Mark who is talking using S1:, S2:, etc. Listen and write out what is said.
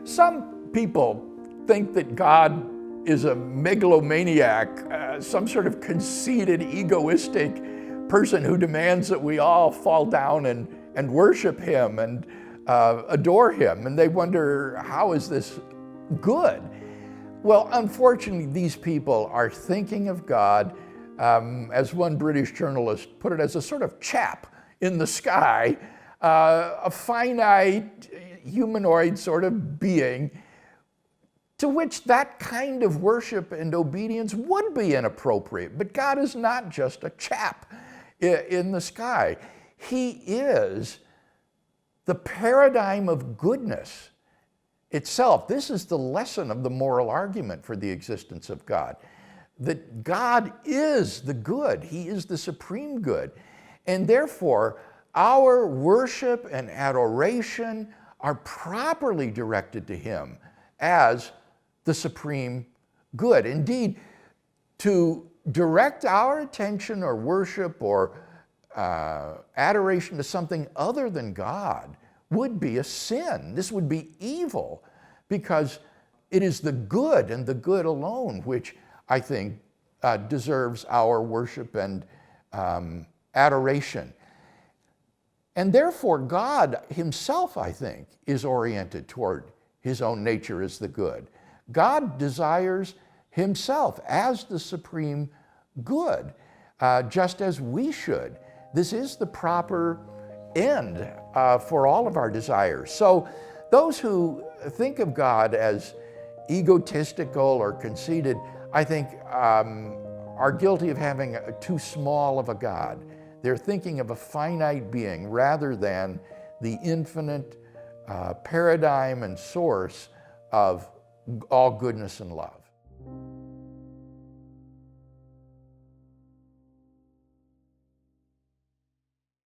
S1: Some people think that God is a megalomaniac, some sort of conceited, egoistic person who demands that we all fall down and worship him and adore him. And they wonder, how is this good? Well, unfortunately, these people are thinking of God, as one British journalist put it, as a sort of chap in the sky, a finite, humanoid sort of being, to which that kind of worship and obedience would be inappropriate. But God is not just a chap in the sky. He is the paradigm of goodness itself. This is the lesson of the moral argument for the existence of God, that God is the good. He is the supreme good. And therefore, our worship and adoration are properly directed to him as the supreme good. Indeed, to direct our attention or worship or adoration to something other than God would be a sin. This would be evil, because it is the good and the good alone which I think deserves our worship and adoration. And therefore, God himself, I think, is oriented toward his own nature as the good. God desires himself as the supreme good, just as we should. This is the proper end for all of our desires. So those who think of God as egotistical or conceited, I think are guilty of having too small of a God. They're thinking of a finite being rather than the infinite paradigm and source of all goodness and love.